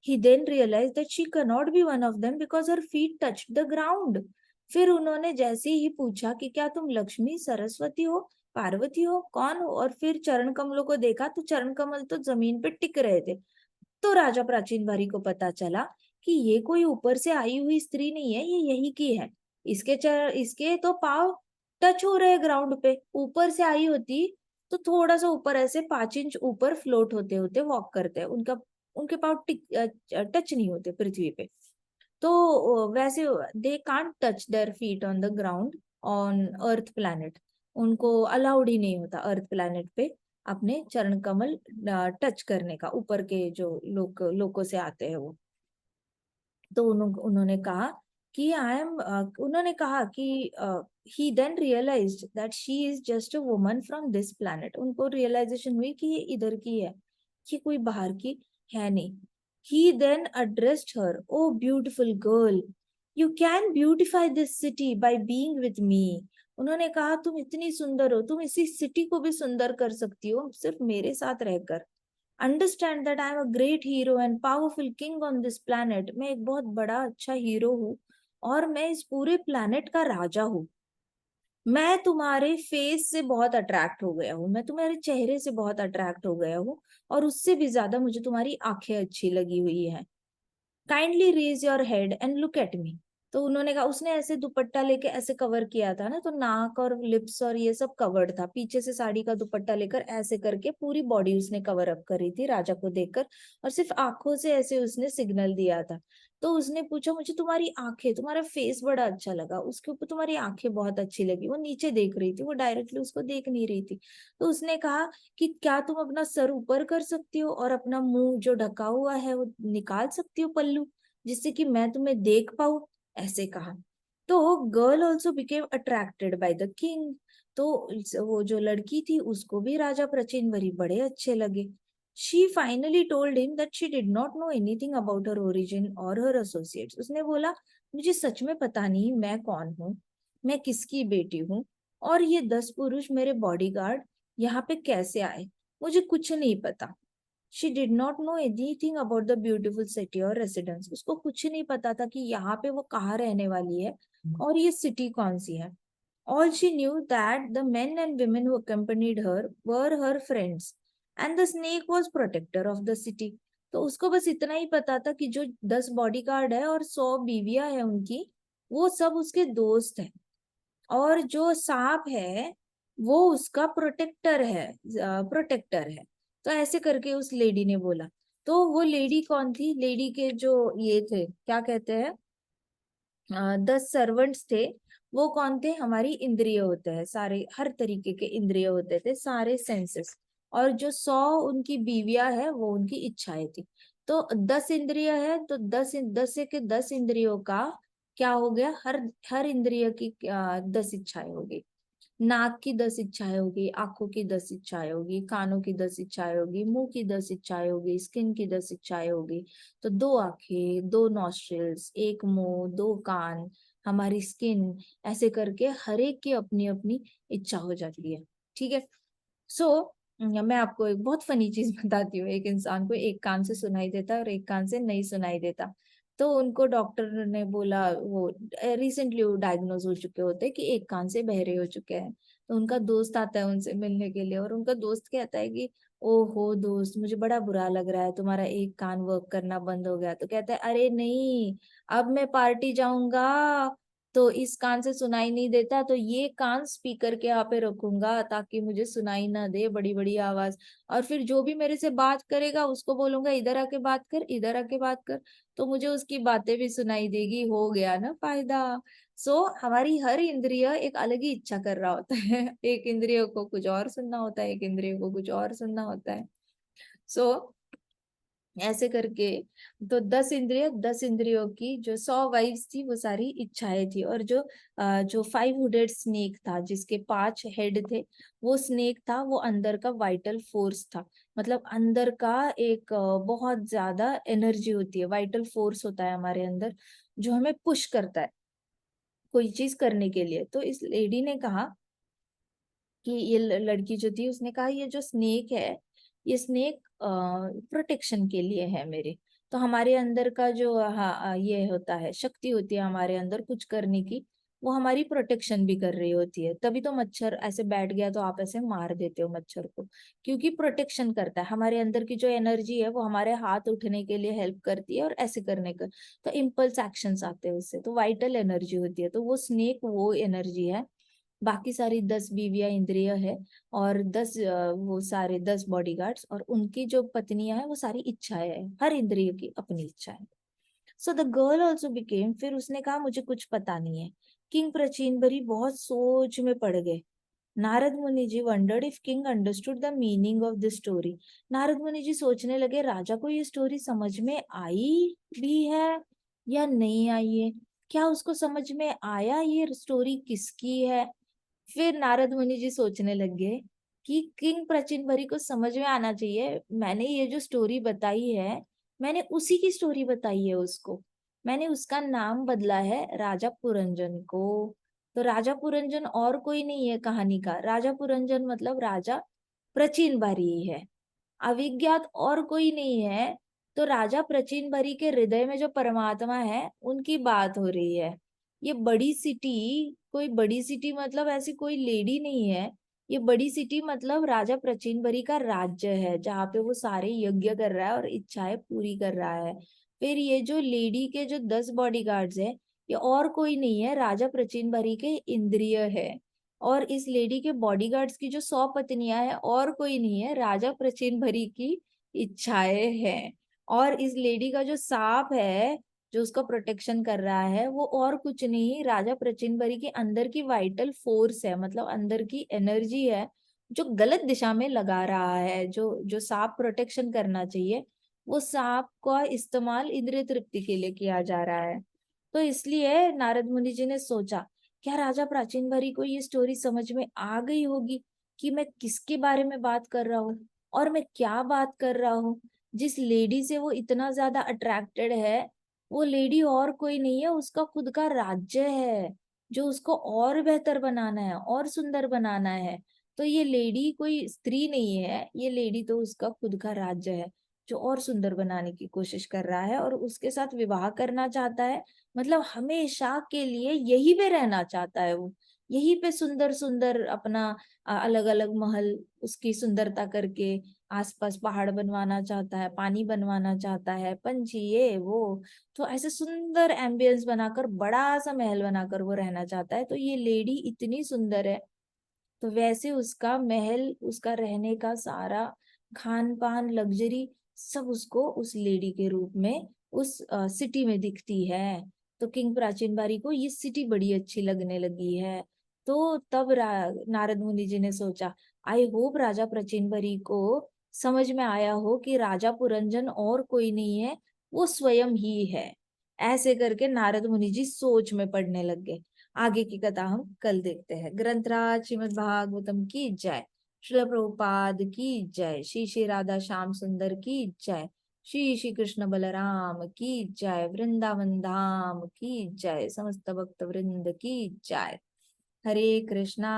He then realized that she cannot be one of them because her feet touched the ground. फिर उन्होंने जैसे ही पूछा कि क्या तुम लक्ष्मी, सरस्वती हो, पार्वती हो, कौन हो, और फिर चरण कमलों को देखा तो चरण कमल तो जमीन पे टिक रहे थे। तो राजा प्राचीन बारी को पता चला कि ये कोई ऊपर से आई हुई स्त्री नहीं है, ये यही की है। इसके तो पाँव टच हो रहे ग्राउंड पे। ऊपर से आई होती तो थोड़ा सा ऊपर, ऐसे 5 इंच ऊपर फ्लोट होते होते वॉक करते हैं, उनका उनके पाँव टच नहीं होते पृथ्वी पे। तो वैसे they can't touch their feet on the ground on earth planet. उनको अलाउड ही नहीं होता अर्थ प्लैनेट पे अपने चरण कमल टच करने का, ऊपर के जो लोगों से आते हैं वो। तो उन्होंने कहा कि उन्होंने कहा कि he then realized that she is just a woman from this planet. उनको रियलाइजेशन हुई कि ये इधर की है, कि कोई बाहर की है नहीं। He then addressed her, oh beautiful girl, you can beautify this city by being with me. उन्होंने कहा, तुम इतनी सुंदर हो, तुम इसी सिटी को भी सुंदर कर सकती हो सिर्फ मेरे साथ रहकर। Understand that I am a great hero and powerful king on this planet. मैं एक बहुत बड़ा अच्छा हीरो हूँ और मैं इस पूरे प्लैनेट का राजा हूँ। मैं तुम्हारे फेस से बहुत अट्रैक्ट हो गया हूँ, मैं तुम्हारे चेहरे से बहुत अट्रैक्ट हो गया हूँ, और उससे भी ज्यादा मुझे तुम्हारी आंखें अच्छी लगी हुई है। Kindly raise your head and look at me. तो उन्होंने कहा, उसने ऐसे दुपट्टा लेके ऐसे कवर किया था ना, तो नाक और लिप्स और ये सब कवर्ड था, पीछे से साड़ी का दुपट्टा लेकर ऐसे करके पूरी बॉडी उसने कवर अप करी थी राजा को देखकर, और सिर्फ आंखों से ऐसे उसने सिग्नल दिया था। तो उसने पूछा, मुझे तुम्हारी आंखें, तुम्हारा फेस बड़ा अच्छा लगा, उसके ऊपर तुम्हारी आंखें बहुत अच्छी लगी। वो नीचे देख रही थी, वो डायरेक्टली उसको देख नहीं रही थी। तो उसने कहा कि क्या तुम अपना सर ऊपर कर सकती हो और अपना मुंह जो ढका हुआ है वो निकाल सकती हो पल्लू, जिससे कि मैं तुम्हें देख पाऊं? ऐसे कहा। तो girl also became attracted by the king. तो वो जो लड़की थी उसको भी राजा प्रचिनवरी बड़े अच्छे लगे। She finally told him that she did not know anything about her origin और हर एसोसिएट्स। उसने बोला, मुझे सच में पता नहीं मैं कौन हूँ, मैं किसकी बेटी हूँ, और ये 10 पुरुष मेरे बॉडीगार्ड यहाँ पे कैसे आए, मुझे कुछ नहीं पता। She did not know anything about the beautiful city और रेसिडेंस। उसको कुछ नहीं पता था कि यहाँ पे वो कहाँ रहने वाली है और ये सिटी कौन सी है। All she knew that the men and women who accompanied her were her friends and the snake was protector of the city। तो उसको बस इतना ही पता था कि जो 10 बॉडीगार्ड है और 100 बीवियां हैं उनकी, वो सब उसके दोस्त हैं, और जो सांप है वो उसका प्रोटेक्टर है। तो ऐसे करके उस लेडी ने बोला। तो वो लेडी कौन थी? लेडी के जो ये थे, क्या कहते हैं, 10 सर्वेंट्स थे। वो कौन थे? हमारी इंद्रिय होते हैं सारे, हर तरीके के इंद्रिय होते थे, सारे सेंसेस। और जो 100 उनकी बीवियां है वो उनकी इच्छाएं थी। तो 10 इंद्रिय है तो 10 इंद्रियों का क्या हो गया? हर हर इंद्रिय की 10 इच्छाएं होगी। नाक की 10 इच्छाएं होगी, आंखों की 10 इच्छाएं होगी, कानों की 10 इच्छाएं होगी, मुंह की 10 इच्छाएं होगी, स्किन की 10 इच्छाएं होगी। तो 2 आंखें, 2 नॉस्ट्रिल्स, एक मुंह, 2 कान, हमारी स्किन, ऐसे करके हर एक की अपनी अपनी इच्छा हो जाती है। ठीक है। सो मैं आपको एक बहुत फनी चीज बताती हूँ। एक इंसान को एक कान से सुनाई देता है और एक कान से नहीं सुनाई देता। तो उनको डॉक्टर ने बोला, वो रिसेंटली वो डायग्नोज हो चुके होते हैं कि एक कान से बहरे हो चुके हैं। तो उनका दोस्त आता है उनसे मिलने के लिए, और उनका दोस्त कहता है कि ओहो दोस्त, मुझे बड़ा बुरा लग रहा है, तुम्हारा एक कान वर्क करना बंद हो गया। तो कहता है, अरे नहीं, अब मैं पार्टी जाऊंगा, तो इस कान से सुनाई नहीं देता, तो ये कान स्पीकर के यहाँ पे रखूंगा ताकि मुझे सुनाई ना दे बड़ी बड़ी आवाज। और फिर जो भी मेरे से बात करेगा उसको बोलूंगा इधर आके बात कर, इधर आके बात कर, तो मुझे उसकी बातें भी सुनाई देगी। हो गया ना फायदा। हमारी हर इंद्रिय एक अलग ही इच्छा कर रहा होता है। एक इंद्रिय को कुछ और सुनना होता है, एक इंद्रिय को कुछ और सुनना होता है। सो ऐसे करके तो 10 इंद्रिय, 10 इंद्रियों की जो 100 वाइव्स थी वो सारी इच्छाएं थी। और जो 5 हेडेड स्नेक था जिसके 5 हेड थे, वो स्नेक था, वो अंदर का वाइटल फोर्स था। मतलब अंदर का एक बहुत ज्यादा एनर्जी होती है, वाइटल फोर्स होता है हमारे अंदर, जो हमें पुश करता है कोई चीज करने के लिए। तो इस लेडी ने कहा कि ये लड़की जो थी उसने कहा ये जो स्नेक है, ये स्नेक प्रोटेक्शन के लिए है मेरे। तो हमारे अंदर का जो ये होता है, शक्ति होती है हमारे अंदर कुछ करने की, वो हमारी प्रोटेक्शन भी कर रही होती है। तभी तो मच्छर ऐसे बैठ गया तो आप ऐसे मार देते हो मच्छर को, क्योंकि प्रोटेक्शन करता है। हमारे अंदर की जो एनर्जी है वो हमारे हाथ उठने के लिए हेल्प करती है और ऐसे करने का, तो इम्पल्स एक्शंस आते हैं उससे, तो वाइटल एनर्जी होती है। तो वो स्नेक वो एनर्जी है। बाकी सारी 10 बीवियां इंद्रिय है, और 10 वो सारे 10 बॉडीगार्ड्स, और उनकी जो पत्नियां हैं वो सारी इच्छाएं हैं, हर इंद्रिय की अपनी इच्छा है। So the girl also became, फिर उसने कहा मुझे कुछ पता नहीं है। किंग प्रचीनबरी बहुत सोच में पड़ गए। Narad Muni ji wondered if king understood the meaning of the story. Narad Muni ji सोचने लगे राजा को ये स्टोरी समझ में आई भी है या नहीं आई है, क्या उसको समझ में आया ये स्टोरी किसकी है। फिर नारद मुनि जी सोचने लगे कि किंग प्रचिनबरी को समझ में आना चाहिए, मैंने ये जो स्टोरी बताई है, मैंने उसी की स्टोरी बताई है उसको। मैंने उसका नाम बदला है राजा पुरंजन को। तो राजा पुरंजन और कोई नहीं है कहानी का, राजा पुरंजन मतलब राजा प्रचिन बारी ही है, अविज्ञात और कोई नहीं है। तो राजा प्रचिन बरी के हृदय में जो परमात्मा है उनकी बात हो रही है। ये बड़ी सिटी, कोई बड़ी सिटी मतलब ऐसी कोई लेडी नहीं है। ये बड़ी सिटी मतलब राजा प्रचिन बरी का राज्य है, जहाँ पे वो सारे यज्ञ कर रहा है और इच्छाएं पूरी कर रहा है। फिर ये जो लेडी के जो 10 बॉडीगार्ड्स है, ये और कोई नहीं है, राजा प्रचिन बरी के इंद्रिय है। और इस लेडी के बॉडीगार्ड्स की जो 100 पत्नियां हैं और कोई नहीं है, राजा प्रचिन भरी की इच्छाएं हैं। और इस लेडी का जो सांप है जो उसका प्रोटेक्शन कर रहा है, वो और कुछ नहीं, राजा प्रचिन भरी के अंदर की वाइटल फोर्स है, मतलब अंदर की एनर्जी है, जो गलत दिशा में लगा रहा है। जो जो सांप प्रोटेक्शन करना चाहिए, वो सांप का इस्तेमाल इंद्रिय तृप्ति के लिए किया जा रहा है। तो इसलिए नारद मुनि जी ने सोचा, क्या राजा प्राचीन बारी को ये स्टोरी समझ में आ गई होगी कि मैं किसके बारे में बात कर रहा हूँ और मैं क्या बात कर रहा हूँ। जिस लेडी से वो इतना ज्यादा अट्रैक्टेड है, वो लेडी और कोई नहीं है, उसका खुद का राज्य है, जो उसको और बेहतर बनाना है और सुंदर बनाना है। तो ये लेडी कोई स्त्री नहीं है, ये लेडी तो उसका खुद का राज्य है, जो और सुंदर बनाने की कोशिश कर रहा है और उसके साथ विवाह करना चाहता है। मतलब हमेशा के लिए यही पे रहना चाहता है वो, यही पे सुंदर सुंदर अपना अलग अलग महल उसकी सुंदरता करके, आसपास पहाड़ बनवाना चाहता है, पानी बनवाना चाहता है, पंछी ये वो, तो ऐसे सुंदर एम्बियंस बनाकर बड़ा सा महल बनाकर वो रहना चाहता है। तो ये लेडी इतनी सुंदर है, तो वैसे उसका महल, उसका रहने का सारा खान पान लग्जरी सब उसको उस लेडी के रूप में उस सिटी में दिखती है। तो किंग प्राचीन बारी को ये सिटी बड़ी अच्छी लगने लगी है। तो तब नारद मुनि जी ने सोचा, आई होप राजा प्राचीन बारी को समझ में आया हो कि राजा पुरंजन और कोई नहीं है, वो स्वयं ही है। ऐसे करके नारद मुनि जी सोच में पड़ने लग गए। आगे की कथा हम कल देखते हैं। ग्रंथराज श्रीमद् भागवतम की जय, श्रील प्रभुपाद की जय, श्री श्री राधा श्याम सुंदर की जय, श्री श्री कृष्ण बलराम की जय, वृंदावन धाम की जय, समस्त भक्त वृंद की जय। हरे कृष्णा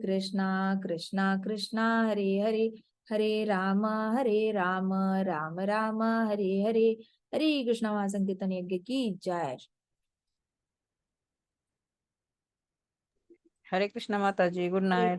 कृष्णा कृष्णा हरे हरे, हरे राम राम राम हरे हरे, हरे कृष्ण महासंकीर्तन यज्ञ की जय। हरे कृष्ण माता जी, गुड हरे नाइट।